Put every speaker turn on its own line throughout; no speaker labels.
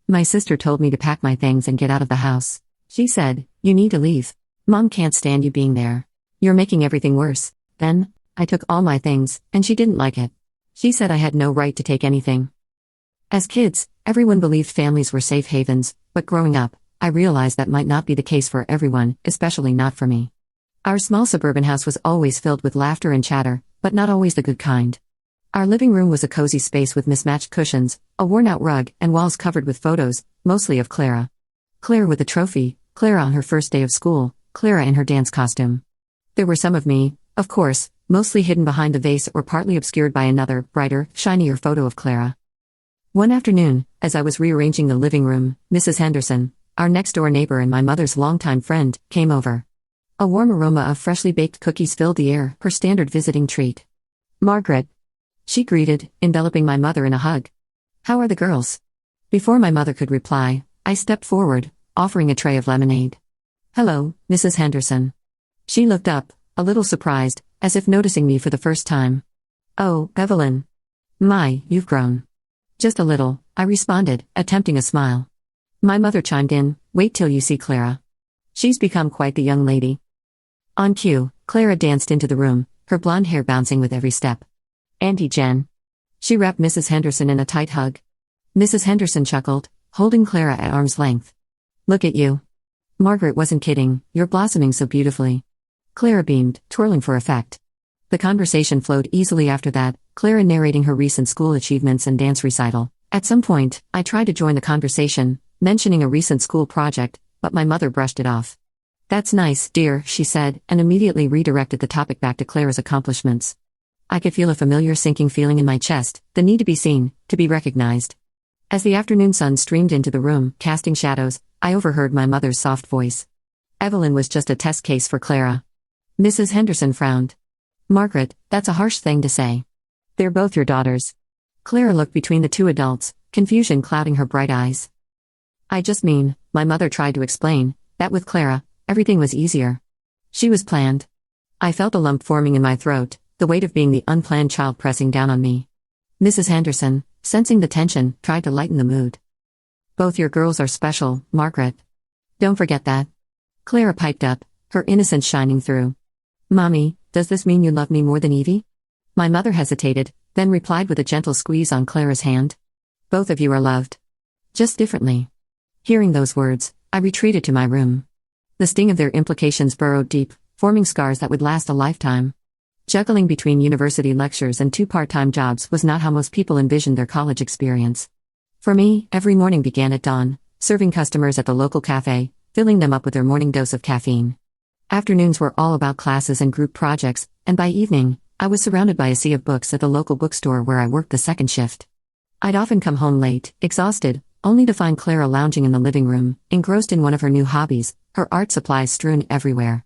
My sister told me to pack my things and get out of the house. She said, "You need to leave. Mom can't stand you being there. You're making everything worse." Then, I took all my things, and she didn't like it. She said I had no right to take anything. As kids, everyone believed families were safe havens, but growing up, I realized that might not be the case for everyone, especially not for me. Our small suburban house was always filled with laughter and chatter, but not always the good kind. Our living room was a cozy space with mismatched cushions, a worn-out rug, and walls covered with photos, mostly of Clara. Clara with a trophy, Clara on her first day of school, Clara in her dance costume. There were some of me, of course, mostly hidden behind a vase or partly obscured by another, brighter, shinier photo of Clara. One afternoon, as I was rearranging the living room, Mrs. Henderson, our next-door neighbor and my mother's longtime friend, came over. A warm aroma of freshly baked cookies filled the air, her standard visiting treat. "Margaret," she greeted, enveloping my mother in a hug. "How are the girls?" Before my mother could reply, I stepped forward, offering a tray of lemonade. "Hello, Mrs. Henderson." She looked up, a little surprised, as if noticing me for the first time. "Oh, Evelyn. My, you've grown." "Just a little," I responded, attempting a smile. My mother chimed in, "Wait till you see Clara. She's become quite the young lady." On cue, Clara danced into the room, her blonde hair bouncing with every step. "Auntie Jen." She wrapped Mrs. Henderson in a tight hug. Mrs. Henderson chuckled, holding Clara at arm's length. "Look at you. Margaret wasn't kidding, you're blossoming so beautifully." Clara beamed, twirling for effect. The conversation flowed easily after that, Clara narrating her recent school achievements and dance recital. At some point, I tried to join the conversation, mentioning a recent school project, but my mother brushed it off. "That's nice, dear," she said, and immediately redirected the topic back to Clara's accomplishments. I could feel a familiar sinking feeling in my chest, the need to be seen, to be recognized. As the afternoon sun streamed into the room, casting shadows, I overheard my mother's soft voice. "Evelyn was just a test case for Clara." Mrs. Henderson frowned. "Margaret, that's a harsh thing to say. They're both your daughters." Clara looked between the two adults, confusion clouding her bright eyes. "I just mean," my mother tried to explain, "that with Clara, everything was easier. She was planned." I felt a lump forming in my throat, the weight of being the unplanned child pressing down on me. Mrs. Henderson, sensing the tension, tried to lighten the mood. "Both your girls are special, Margaret. Don't forget that." Clara piped up, her innocence shining through. "Mommy, does this mean you love me more than Evie?" My mother hesitated, then replied with a gentle squeeze on Clara's hand. "Both of you are loved. Just differently." Hearing those words, I retreated to my room. The sting of their implications burrowed deep, forming scars that would last a lifetime. Juggling between university lectures and 2 part-time jobs was not how most people envisioned their college experience. For me, every morning began at dawn, serving customers at the local cafe, filling them up with their morning dose of caffeine. Afternoons were all about classes and group projects, and by evening, I was surrounded by a sea of books at the local bookstore where I worked the second shift. I'd often come home late, exhausted, only to find Clara lounging in the living room, engrossed in one of her new hobbies, her art supplies strewn everywhere.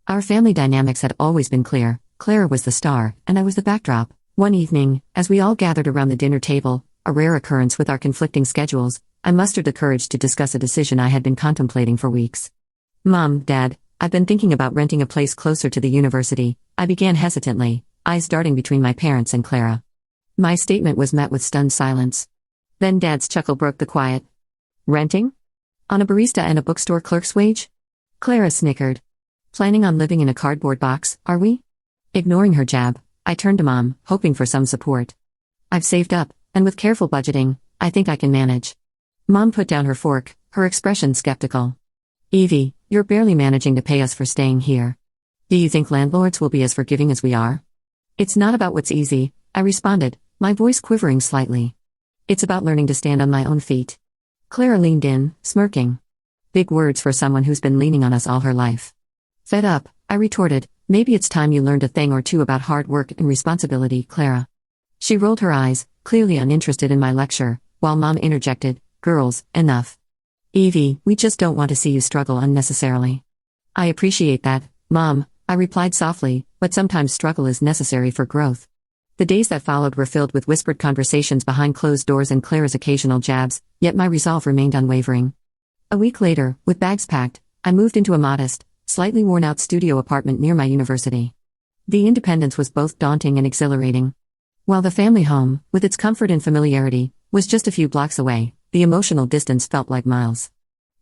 Our family dynamics had always been clear. Clara was the star, and I was the backdrop. One evening, as we all gathered around the dinner table, a rare occurrence with our conflicting schedules, I mustered the courage to discuss a decision I had been contemplating for weeks. "Mom, Dad, I've been thinking about renting a place closer to the university," I began hesitantly, eyes darting between my parents and Clara. My statement was met with stunned silence. Then Dad's chuckle broke the quiet. "Renting? On a barista and a bookstore clerk's wage?" Clara snickered. "Planning on living in a cardboard box, are we?" Ignoring her jab, I turned to Mom, hoping for some support. "I've saved up, and with careful budgeting, I think I can manage." Mom put down her fork, her expression skeptical. "Evie, you're barely managing to pay us for staying here. Do you think landlords will be as forgiving as we are?" "It's not about what's easy," I responded, my voice quivering slightly. "It's about learning to stand on my own feet." Clara leaned in, smirking. Big words for someone who's been leaning on us all her life. Fed up, I retorted, "Maybe it's time you learned a thing or two about hard work and responsibility, Clara." She rolled her eyes, clearly uninterested in my lecture, while Mom interjected, "Girls, enough. Evie, we just don't want to see you struggle unnecessarily." "I appreciate that, Mom," I replied softly, "but sometimes struggle is necessary for growth." The days that followed were filled with whispered conversations behind closed doors and Clara's occasional jabs, yet my resolve remained unwavering. A week later, with bags packed, I moved into a modest, slightly worn-out studio apartment near my university. The independence was both daunting and exhilarating. While the family home, with its comfort and familiarity, was just a few blocks away, The emotional distance felt like miles.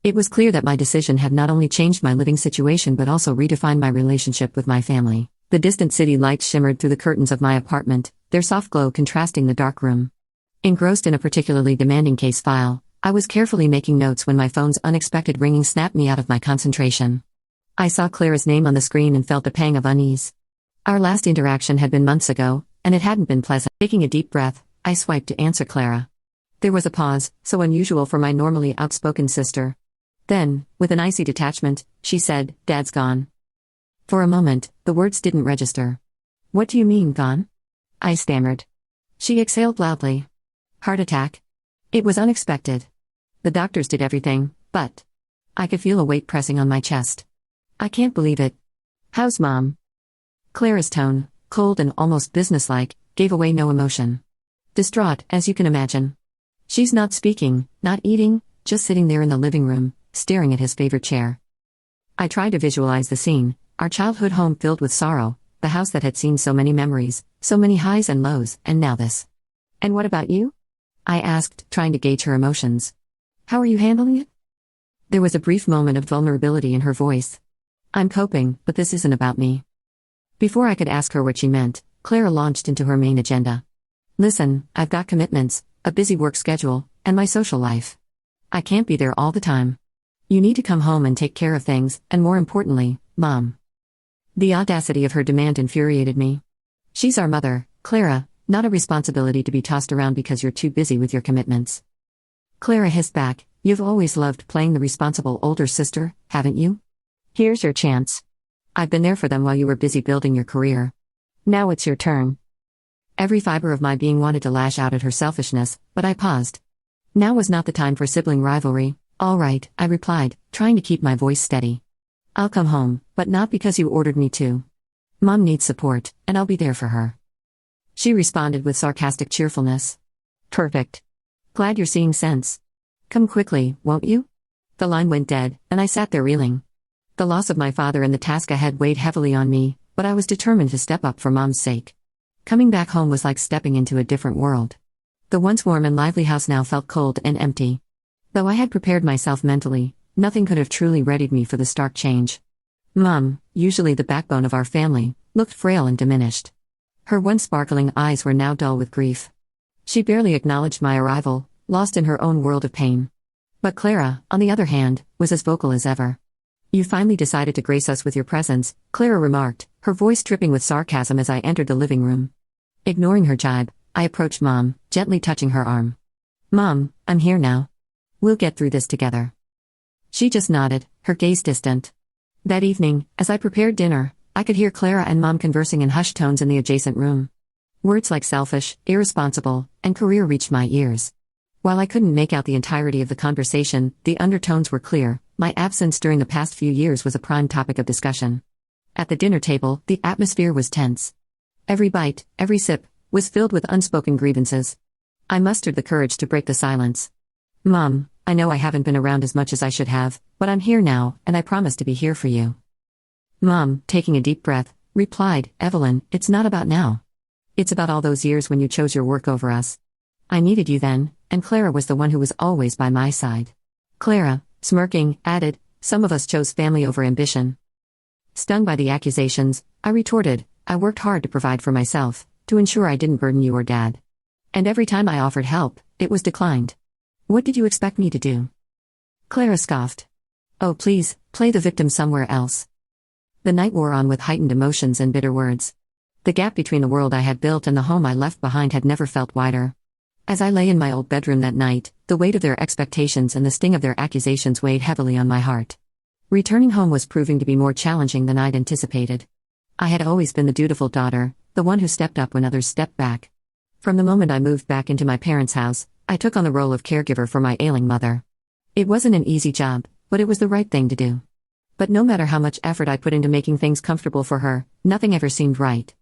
It was clear that my decision had not only changed my living situation but also redefined my relationship with my family. The distant city lights shimmered through the curtains of my apartment, their soft glow contrasting the dark room. Engrossed in a particularly demanding case file, I was carefully making notes when my phone's unexpected ringing snapped me out of my concentration. I saw Clara's name on the screen and felt a pang of unease. Our last interaction had been months ago, and it hadn't been pleasant. Taking a deep breath, I swiped to answer Clara. There was a pause, so unusual for my normally outspoken sister. Then, with an icy detachment, she said, "Dad's gone." For a moment, the words didn't register. "What do you mean, gone?" I stammered. She exhaled loudly. "Heart attack." It was unexpected. The doctors did everything, but I could feel a weight pressing on my chest. "I can't believe it. How's Mom?" Clara's tone, cold and almost businesslike, gave away no emotion. Distraught, as you can imagine. She's not speaking, not eating, just sitting there in the living room, staring at his favorite chair. I tried to visualize the scene, our childhood home filled with sorrow, the house that had seen so many memories, so many highs and lows, and now this. "And what about you?" I asked, trying to gauge her emotions. "How are you handling it?" There was a brief moment of vulnerability in her voice. "I'm coping, but this isn't about me." Before I could ask her what she meant, Clara launched into her main agenda. "Listen, I've got commitments, a busy work schedule, and my social life. I can't be there all the time. You need to come home and take care of things, and more importantly, Mom." The audacity of her demand infuriated me. She's our mother, Clara, not a responsibility to be tossed around because you're too busy with your commitments. Clara hissed back, "You've always loved playing the responsible older sister, haven't you? Here's your chance. I've been there for them while you were busy building your career. Now it's your turn." Every fiber of my being wanted to lash out at her selfishness, but I paused. Now was not the time for sibling rivalry. "All right," I replied, trying to keep my voice steady. "I'll come home, but not because you ordered me to. Mom needs support, and I'll be there for her." She responded with sarcastic cheerfulness. "Perfect. Glad you're seeing sense. Come quickly, won't you?" The line went dead, and I sat there reeling. The loss of my father and the task ahead weighed heavily on me, but I was determined to step up for Mom's sake. Coming back home was like stepping into a different world. The once warm and lively house now felt cold and empty. Though I had prepared myself mentally, nothing could have truly readied me for the stark change. Mom, usually the backbone of our family, looked frail and diminished. Her once sparkling eyes were now dull with grief. She barely acknowledged my arrival, lost in her own world of pain. But Clara, on the other hand, was as vocal as ever. "You finally decided to grace us with your presence," Clara remarked, her voice dripping with sarcasm as I entered the living room. Ignoring her jibe, I approached Mom, gently touching her arm. "Mom, I'm here now. We'll get through this together." She just nodded, her gaze distant. That evening, as I prepared dinner, I could hear Clara and Mom conversing in hushed tones in the adjacent room. Words like selfish, irresponsible, and career reached my ears. While I couldn't make out the entirety of the conversation, the undertones were clear. My absence during the past few years was a prime topic of discussion. At the dinner table, the atmosphere was tense. Every bite, every sip, was filled with unspoken grievances. I mustered the courage to break the silence. "Mom, I know I haven't been around as much as I should have, but I'm here now, and I promise to be here for you." Mom, taking a deep breath, replied, "Evelyn, it's not about now. It's about all those years when you chose your work over us. I needed you then, and Clara was the one who was always by my side." Clara, smirking, added, "Some of us chose family over ambition." Stung by the accusations, I retorted, "I worked hard to provide for myself, to ensure I didn't burden you or Dad. And every time I offered help, it was declined. What did you expect me to do?" Clara scoffed. "Oh please, play the victim somewhere else." The night wore on with heightened emotions and bitter words. The gap between the world I had built and the home I left behind had never felt wider. As I lay in my old bedroom that night, the weight of their expectations and the sting of their accusations weighed heavily on my heart. Returning home was proving to be more challenging than I'd anticipated. I had always been the dutiful daughter, the one who stepped up when others stepped back. From the moment I moved back into my parents' house, I took on the role of caregiver for my ailing mother. It wasn't an easy job, but it was the right thing to do. But no matter how much effort I put into making things comfortable for her, nothing ever seemed right.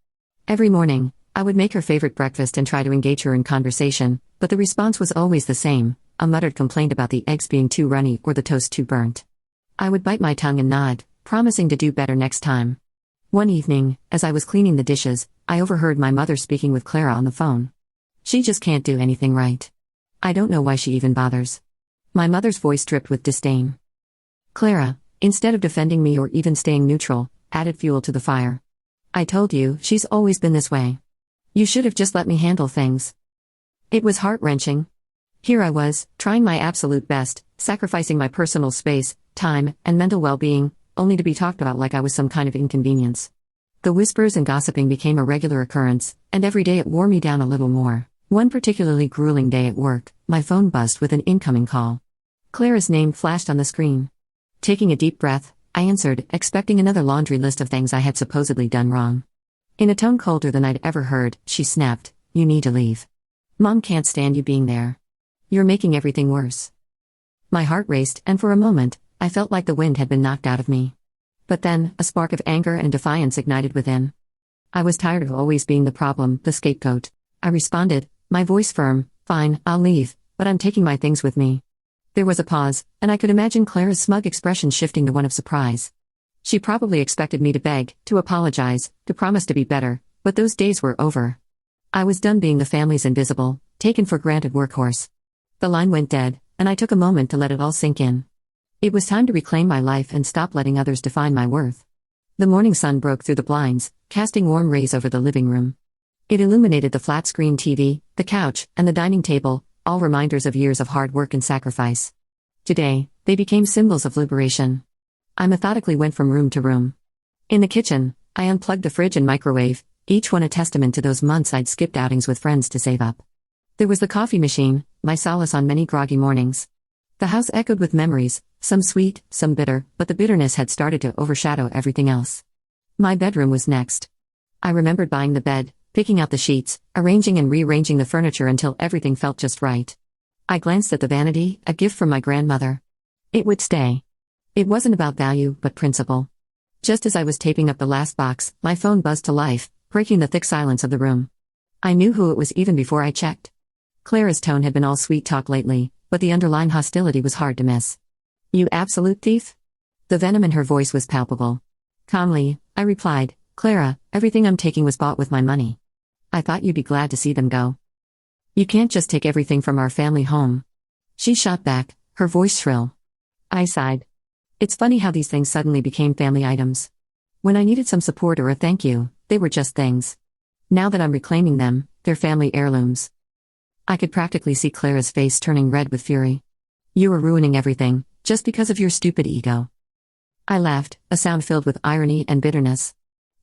Every morning, I would make her favorite breakfast and try to engage her in conversation, but the response was always the same, a muttered complaint about the eggs being too runny or the toast too burnt. I would bite my tongue and nod, promising to do better next time. One evening, as I was cleaning the dishes, I overheard my mother speaking with Clara on the phone. "She just can't do anything right. I don't know why she even bothers. My mother's voice dripped with disdain. Clara, instead of defending me or even staying neutral, added fuel to the fire. I told you, she's always been this way. You should have just let me handle things. It was heart-wrenching. Here I was, trying my absolute best, sacrificing my personal space, time, and mental well-being, only to be talked about like I was some kind of inconvenience. The whispers and gossiping became a regular occurrence, and every day it wore me down a little more. One particularly grueling day at work, my phone buzzed with an incoming call. Clara's name flashed on the screen. Taking a deep breath, I answered, expecting another laundry list of things I had supposedly done wrong. In a tone colder than I'd ever heard, she snapped, "You need to leave. Mom can't stand you being there. You're making everything worse." My heart raced, and for a moment, I felt like the wind had been knocked out of me. But then, a spark of anger and defiance ignited within. I was tired of always being the problem, the scapegoat. I responded, my voice firm, "Fine, I'll leave, but I'm taking my things with me." There was a pause, and I could imagine Clara's smug expression shifting to one of surprise. She probably expected me to beg, to apologize, to promise to be better, but those days were over. I was done being the family's invisible, taken for granted workhorse. The line went dead, and I took a moment to let it all sink in. It was time to reclaim my life and stop letting others define my worth. The morning sun broke through the blinds, casting warm rays over the living room. It illuminated the flat-screen TV, the couch, and the dining table, all reminders of years of hard work and sacrifice. Today, they became symbols of liberation. I methodically went from room to room. In the kitchen, I unplugged the fridge and microwave, each one a testament to those months I'd skipped outings with friends to save up. There was the coffee machine, my solace on many groggy mornings. The house echoed with memories, some sweet, some bitter, but the bitterness had started to overshadow everything else. My bedroom was next. I remembered buying the bed, picking out the sheets, arranging and rearranging the furniture until everything felt just right. I glanced at the vanity, a gift from my grandmother. It would stay. It wasn't about value, but principle. Just as I was taping up the last box, my phone buzzed to life, breaking the thick silence of the room. I knew who it was even before I checked. Clara's tone had been all sweet talk lately, but the underlying hostility was hard to miss. "You absolute thief?" The venom in her voice was palpable. Calmly, I replied, "Clara, everything I'm taking was bought with my money. I thought you'd be glad to see them go. You can't just take everything from our family home." She shot back, her voice shrill. I sighed. It's funny how these things suddenly became family items. When I needed some support or a thank you, they were just things. Now that I'm reclaiming them, they're family heirlooms. I could practically see Clara's face turning red with fury. "You are ruining everything, just because of your stupid ego." I laughed, a sound filled with irony and bitterness.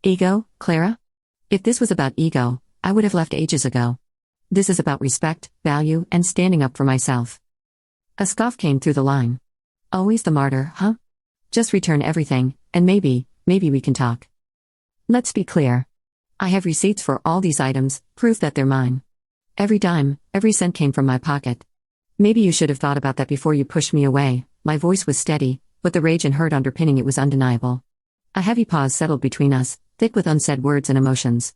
"Ego, Clara? If this was about ego, I would have left ages ago. This is about respect, value, and standing up for myself." A scoff came through the line. "Always the martyr, huh? Just return everything, and maybe we can talk." Let's be clear. I have receipts for all these items, proof that they're mine. Every dime, every cent came from my pocket. Maybe you should have thought about that before you pushed me away. My voice was steady, but the rage and hurt underpinning it was undeniable. A heavy pause settled between us, thick with unsaid words and emotions.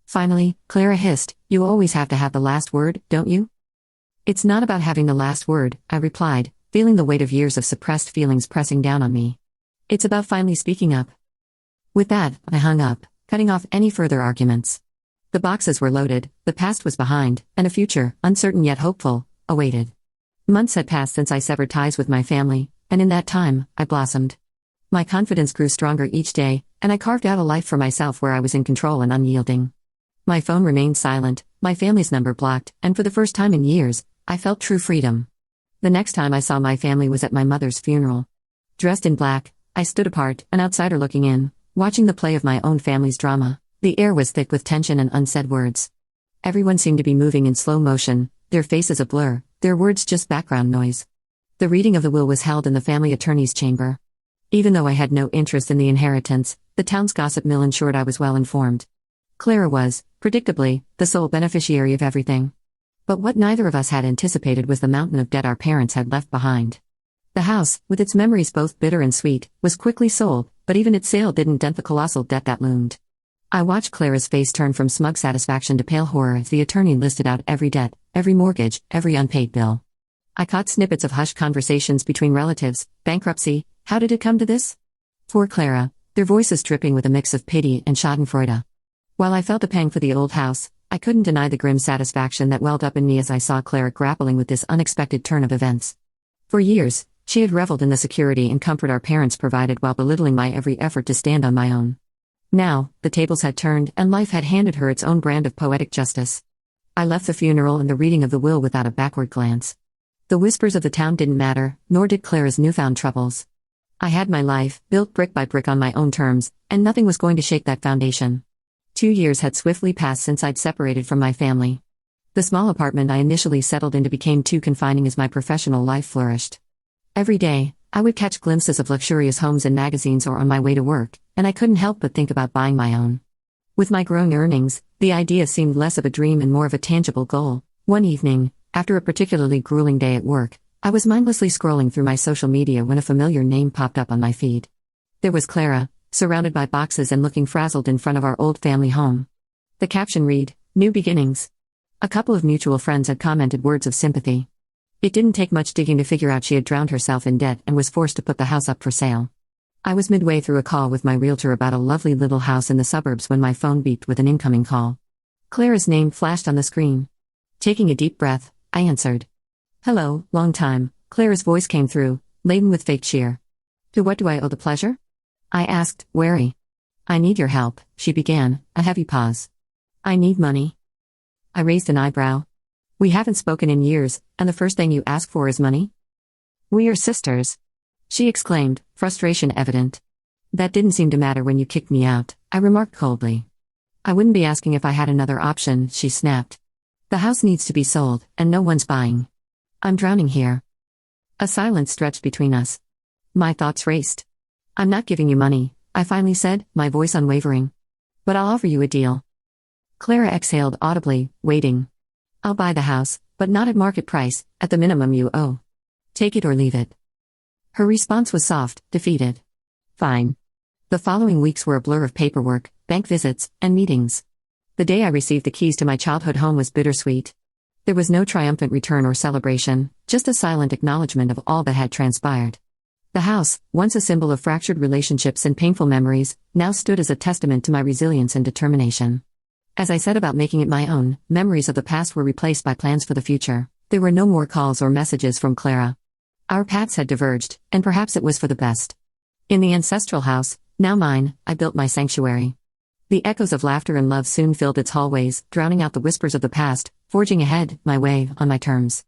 Finally, Clara hissed, "You always have to have the last word, don't you?" "It's not about having the last word," I replied, feeling the weight of years of suppressed feelings pressing down on me. "It's about finally speaking up." With that, I hung up, cutting off any further arguments. The boxes were loaded, the past was behind, and a future, uncertain yet hopeful, awaited. Months had passed since I severed ties with my family, and in that time, I blossomed. My confidence grew stronger each day, and I carved out a life for myself where I was in control and unyielding. My phone remained silent, my family's number blocked, and for the first time in years, I felt true freedom. The next time I saw my family was at my mother's funeral. Dressed in black, I stood apart, an outsider looking in, watching the play of my own family's drama. The air was thick with tension and unsaid words. Everyone seemed to be moving in slow motion, their faces a blur, their words just background noise. The reading of the will was held in the family attorney's chamber. Even though I had no interest in the inheritance, the town's gossip mill ensured I was well informed. Clara was, predictably, the sole beneficiary of everything. But what neither of us had anticipated was the mountain of debt our parents had left behind. The house, with its memories both bitter and sweet, was quickly sold, but even its sale didn't dent the colossal debt that loomed. I watched Clara's face turn from smug satisfaction to pale horror as the attorney listed out every debt, every mortgage, every unpaid bill. I caught snippets of hushed conversations between relatives. Bankruptcy, how did it come to this? Poor Clara, their voices dripping with a mix of pity and schadenfreude. While I felt a pang for the old house, I couldn't deny the grim satisfaction that welled up in me as I saw Clara grappling with this unexpected turn of events. For years, she had reveled in the security and comfort our parents provided while belittling my every effort to stand on my own. Now, the tables had turned and life had handed her its own brand of poetic justice. I left the funeral and the reading of the will without a backward glance. The whispers of the town didn't matter, nor did Clara's newfound troubles. I had my life, built brick by brick on my own terms, and nothing was going to shake that foundation. 2 years had swiftly passed since I'd separated from my family. The small apartment I initially settled into became too confining as my professional life flourished. Every day, I would catch glimpses of luxurious homes in magazines or on my way to work, and I couldn't help but think about buying my own. With my growing earnings, the idea seemed less of a dream and more of a tangible goal. One evening, after a particularly grueling day at work, I was mindlessly scrolling through my social media when a familiar name popped up on my feed. There was Clara, surrounded by boxes and looking frazzled in front of our old family home. The caption read, "New beginnings." A couple of mutual friends had commented words of sympathy. It didn't take much digging to figure out she had drowned herself in debt and was forced to put the house up for sale. I was midway through a call with my realtor about a lovely little house in the suburbs when my phone beeped with an incoming call. Clara's name flashed on the screen. Taking a deep breath, I answered. "Hello, long time," Clara's voice came through, laden with fake cheer. "To what do I owe the pleasure?" I asked, wary. "I need your help," she began, a heavy pause. "I need money." I raised an eyebrow. "We haven't spoken in years, and the first thing you ask for is money?" "We are sisters," she exclaimed, frustration evident. "That didn't seem to matter when you kicked me out," I remarked coldly. "I wouldn't be asking if I had another option," she snapped. "The house needs to be sold, and no one's buying. I'm drowning here." A silence stretched between us. My thoughts raced. "I'm not giving you money," I finally said, my voice unwavering. "But I'll offer you a deal." Clara exhaled audibly, waiting. "I'll buy the house, but not at market price, at the minimum you owe. Take it or leave it." Her response was soft, defeated. "Fine." The following weeks were a blur of paperwork, bank visits, and meetings. The day I received the keys to my childhood home was bittersweet. There was no triumphant return or celebration, just a silent acknowledgement of all that had transpired. The house, once a symbol of fractured relationships and painful memories, now stood as a testament to my resilience and determination. As I set about making it my own, memories of the past were replaced by plans for the future. There were no more calls or messages from Clara. Our paths had diverged, and perhaps it was for the best. In the ancestral house, now mine, I built my sanctuary. The echoes of laughter and love soon filled its hallways, drowning out the whispers of the past, forging ahead, my way, on my terms.